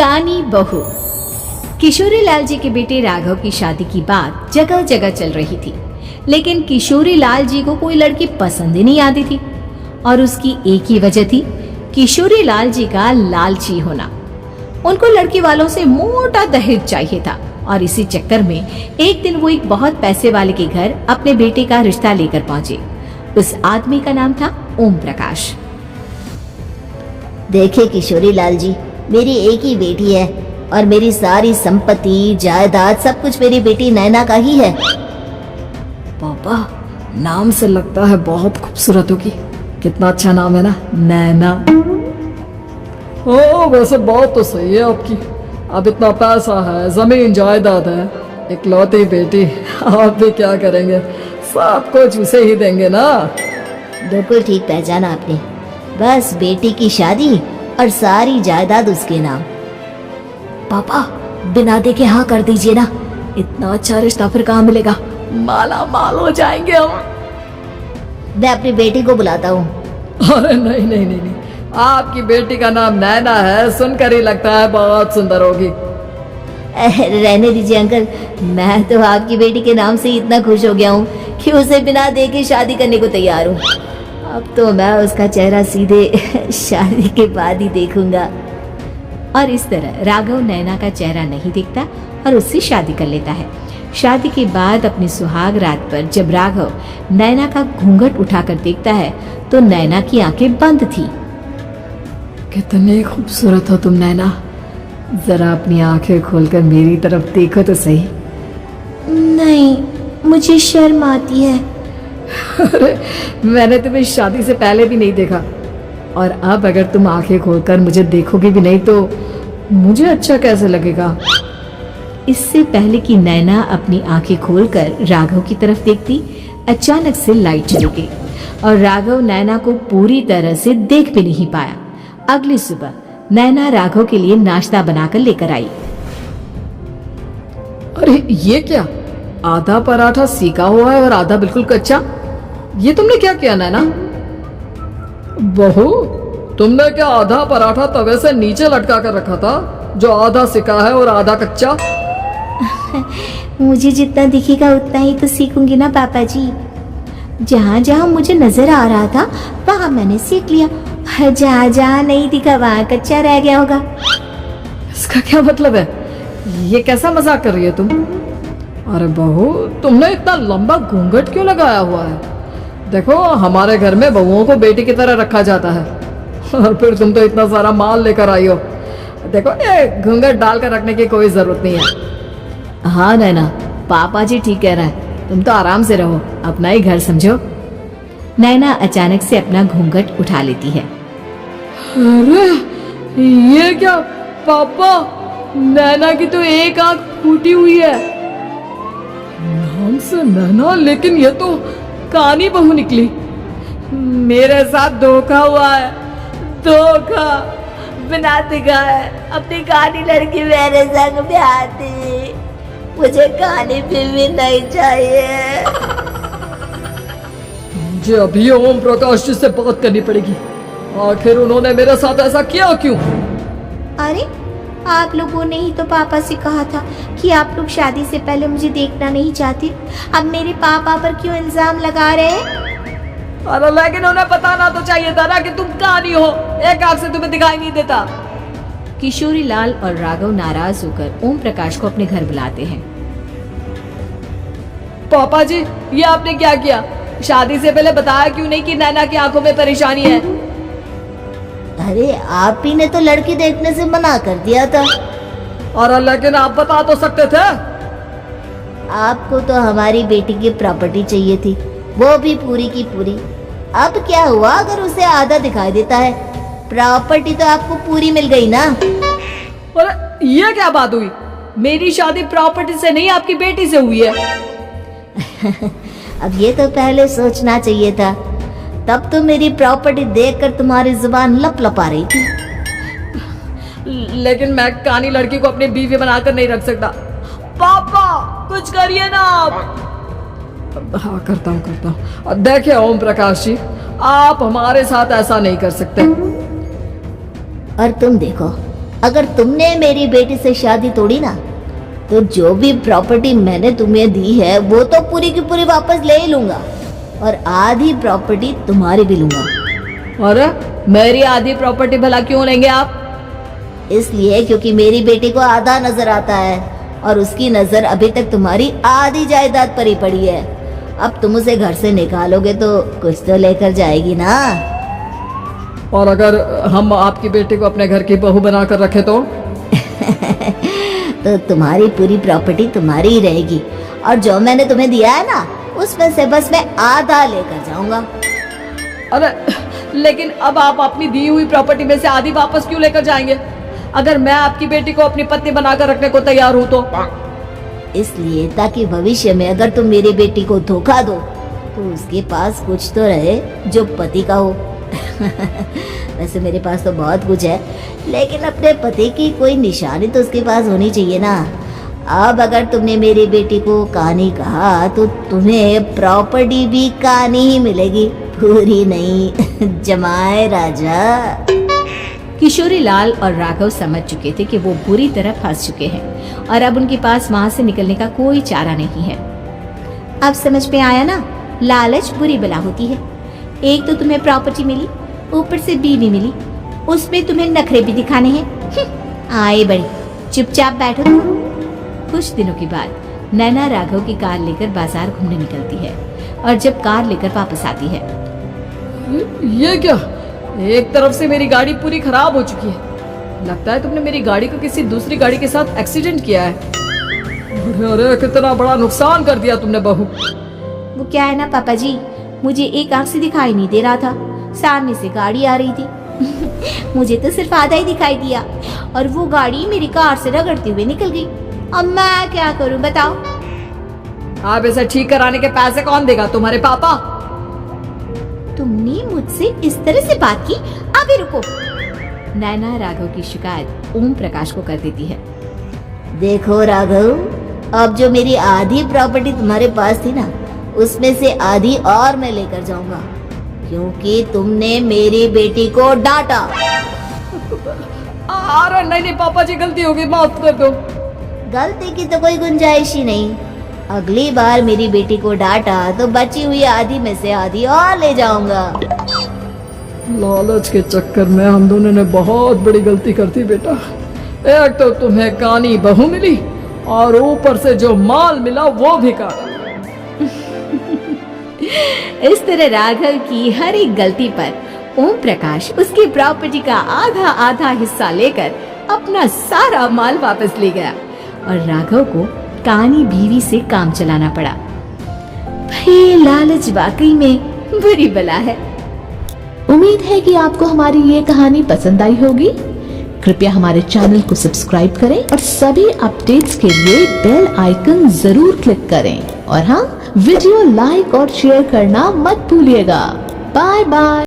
कानी बहू। किशोरी लाल जी के बेटे राघव की शादी की बात जगह जगह चल रही थी, लेकिन किशोरी लाल जी को कोई लड़की पसंद ही नहीं आती थी। और उसकी एक ही वजह थी, किशोरी लाल जी का लालची होना। उनको लड़की वालों से मोटा दहेज चाहिए था और इसी चक्कर में एक दिन वो एक बहुत पैसे वाले के घर अपने बेटे का रिश्ता लेकर पहुंचे। उस आदमी का नाम था ओम प्रकाश। देखिए किशोरी लाल जी, मेरी एक ही बेटी है और मेरी सारी संपत्ति जायदाद सब कुछ मेरी बेटी नैना का ही है। पापा, नाम से लगता है बहुत खूबसूरत होगी। कितना अच्छा नाम है ना, नैना। ओ वैसे बात तो सही है आपकी। अब इतना पैसा है, जमीन जायदाद है, इकलौती बेटी, आप भी क्या करेंगे? सब कुछ उसे ही देंगे ना। बिल्कुल ठीक पहचाना आपने। बस बेटी की शादी और सारी जायदाद उसके नाम। पापा, बिना देखे हाँ कर दीजिए ना। इतना अच्छा रिश्ता फिर कहाँ मिलेगा? माला माल हो जाएंगे हम। मैं अपनी बेटी को बुलाता हूँ। अरे नहीं नहीं नहीं नहीं, आपकी बेटी का नाम नैना है, सुनकर ही लगता है बहुत सुंदर होगी। रहने दीजिए अंकल, मैं तो आपकी बेटी के नाम से ही इतना खुश हो गया हूँ कि उसे बिना देखे शादी करने को तैयार हूँ। अब तो मैं उसका चेहरा सीधे शादी के बाद ही देखूंगा। और इस तरह राघव नैना का चेहरा नहीं देखता और उससे शादी कर लेता है। शादी के बाद अपनी सुहाग रात पर जब राघव नैना का घूंघट उठाकर देखता है तो नैना की आंखें बंद थी। कितनी खूबसूरत हो तुम नैना, जरा अपनी आंखें खोलकर मेरी तरफ देखो तो सही। नहीं, मुझे शर्म आती है। अरे मैंने तुम्हें शादी से पहले भी नहीं देखा, और अब अगर तुम आंखें खोलकर मुझे देखोगे भी नहीं तो मुझे अच्छा कैसे लगेगा? इससे पहले कि नैना अपनी आंखें खोलकर राघव की तरफ देखती, अचानक से लाइट चली गई और राघव नैना को पूरी तरह से देख भी नहीं पाया। अगली सुबह नैना राघव के लिए नाश्ता बनाकर लेकर आई। अरे ये क्या, आधा पराठा सीका हुआ है और आधा बिल्कुल कच्चा। ये तुमने क्या किया नैना? बहू, तुमने क्या आधा पराठा तवे से नीचे लटका कर रखा था, जो आधा सिका है और आधा कच्चा? मुझे जितना दिखेगा उतना ही तो सीखूंगी ना पापा जी। जहाँ जहाँ मुझे नजर आ रहा था वहाँ मैंने सीख लिया, जहाँ जहाँ नहीं दिखा वहाँ कच्चा रह गया होगा। इसका क्या मतलब है? ये कैसा मजाक कर रही है तुम? अरे बहू, तुमने इतना लंबा घूंघट क्यों लगाया हुआ है? देखो, हमारे घर में बहुओं को बेटी की तरह रखा जाता है, और फिर तुम तो इतना सारा माल लेकर आई हो। देखो, ये घूंघट डालकर रखने की कोई जरूरत नहीं है। हाँ नैना, पापा जी ठीक कह रहा है, तुम तो आराम से रहो, अपना ही घर समझो। नैना अचानक से अपना घूंघट उठा लेती है। अरे ये क्या पापा, नैना की तो एक आंख फूटी हुई है। नाम से नैना, लेकिन ये तो कानी बहू निकली। मेरे साथ धोखा हुआ है, धोखा। बिना दिखाए अपनी कानी लड़की मेरे संग ब्याह थी, मुझे कानी भी नहीं चाहिए। मुझे अभी ओम प्रकाश जी से बात करनी पड़ेगी। आखिर उन्होंने मेरे साथ ऐसा किया क्यों? अरे आप लोगों ने ही तो पापा से कहा था कि आप लोग शादी से पहले मुझे देखना नहीं चाहते। अब मेरे पापा पर क्यों इल्जाम लगा रहे हैं? अरे लेकिन उन्हें बताना तो चाहिए था ना कि तुम कानी हो, एक आंख से तुम्हें दिखाई नहीं देता। किशोरी लाल और राघव नाराज होकर ओम प्रकाश को अपने घर बुलाते हैं। पापा जी, ये आपने क्या किया? शादी से पहले बताया क्यों नहीं कि नैना की आंखों में परेशानी है? अरे आप ही ने तो लड़की देखने से मना कर दिया था। और लेकिन आप बता तो सकते थे। आपको तो हमारी बेटी की प्रॉपर्टी चाहिए थी, वो भी पूरी की पूरी। अब क्या हुआ अगर उसे आधा दिखाई देता है? प्रॉपर्टी तो आपको पूरी मिल गई ना। अरे ये क्या बात हुई? मेरी शादी प्रॉपर्टी से नहीं, आपकी बेटी से हुई है। अब ये तो पहले सोचना चाहिए था, तब तो मेरी प्रॉपर्टी देखकर तुम्हारी जुबान लप लपा रही थी। लेकिन मैं कानी लड़की को अपनी बीवी बनाकर नहीं रख सकता। पापा कुछ करिए ना आप। हाँ करता हूँ। देखिए ओम प्रकाश जी, आप हमारे साथ ऐसा नहीं कर सकते। और तुम देखो, अगर तुमने मेरी बेटी से शादी तोड़ी ना, तो जो भी प्रॉपर्टी मैंने तुम्हें दी है वो तो पूरी की पूरी वापस ले ही लूंगा, और आधी प्रॉपर्टी तुम्हारी भी लूंगा। अरे मेरी आधी प्रॉपर्टी भला क्यों लेंगे आप? इसलिए क्योंकि मेरी बेटी को आधा नजर आता है और उसकी नजर अभी तक तुम्हारी आधी जायदाद पर ही पड़ी है। अब तुम उसे घर से निकालोगे तो कुछ तो लेकर जाएगी ना। और अगर हम आपकी बेटी को अपने घर की बहू बना कर रखे तो तो तुम्हारी पूरी प्रॉपर्टी तुम्हारी ही रहेगी, और जो मैंने तुम्हें दिया है ना, उसमें से बस मैं आधा लेकर जाऊंगा। अरे लेकिन अब आप अपनी दी हुई प्रॉपर्टी में से आधी वापस क्यों लेकर जाएंगे? अगर मैं आपकी बेटी को अपनी पत्नी बनाकर रखने को तैयार हूं तो? इसलिए ताकि भविष्य में अगर तुम मेरी बेटी को धोखा दो तो उसके पास कुछ तो रहे जो पति का हो। वैसे मेरे पास तो बहुत कुछ है, लेकिन अपने पति की कोई निशानी तो उसके पास होनी चाहिए ना। अब अगर तुमने मेरी बेटी को कहानी कहा तो तुम्हें प्रॉपर्टी भी कहानी ही मिलेगी, पूरी नहीं। जमाए राजा। किशोरी लाल और राघव समझ चुके थे कि वो बुरी तरह फंस चुके हैं और अब उनके पास वहां से निकलने का कोई चारा नहीं है। अब समझ में आया ना, लालच बुरी बला होती है। एक तो तुम्हें प्रॉपर्टी मिली, ऊपर से बीवी मिली, उसमें तुम्हें नखरे भी दिखाने हैं। आए बड़ी, चुपचाप बैठो। कुछ दिनों के बाद नैना राघव की कार लेकर बाजार घूमने निकलती है और जब कार लेकर वापस आती है, ये क्या? एक तरफ से मेरी गाड़ी पूरी खराब हो चुकी है। लगता है तुमने मेरी गाड़ी को किसी दूसरी गाड़ी के साथ एक्सीडेंट किया है। अरे अरे कितना बड़ा नुकसान कर दिया तुमने बहू। वो क्या है ना पापा जी, मुझे एक आंख से दिखाई नहीं दे रहा था, सामने से गाड़ी आ रही थी। मुझे तो सिर्फ आधा ही दिखाई दिया और वो गाड़ी मेरी कार से रगड़ते हुए निकल गई। अब मैं क्या करूं बताओ? आप इसे ठीक कराने के पैसे कौन देगा? तुम्हारे पापा। तुमने मुझसे इस तरह से बात की? अभी रुको। नैना राघव की शिकायत ओम प्रकाश को कर देती है। देखो राघव, अब जो मेरी आधी प्रॉपर्टी तुम्हारे पास थी ना, उसमें से आधी और मैं लेकर जाऊंगा, क्योंकि तुमने मेरी बेटी को डांटा। अरे नहीं पापा जी, गलती हो गई, माफ कर दो। गलती की तो कोई गुंजाइश ही नहीं। अगली बार मेरी बेटी को डांटा तो बची हुई आधी में से आधी और ले जाऊंगा। लालच के चक्कर में हम दोनों ने बहुत बड़ी गलती कर दी बेटा। एक तो तुम्हें कानी बहू मिली और ऊपर से जो माल मिला वो भी काला। इस तरह राघव की हर एक गलती पर ओम प्रकाश उसकी प्रॉपर्टी का आधा आधा हिस्सा लेकर अपना सारा माल वापस ले गया और राघव को कानी बीवी से काम चलाना पड़ा। भाई लालच वाकई में बुरी बला है। उम्मीद है कि आपको हमारी ये कहानी पसंद आई होगी। कृपया हमारे चैनल को सब्सक्राइब करें और सभी अपडेट्स के लिए बेल आइकन जरूर क्लिक करें और हाँ, वीडियो लाइक और शेयर करना मत भूलिएगा। Bye bye.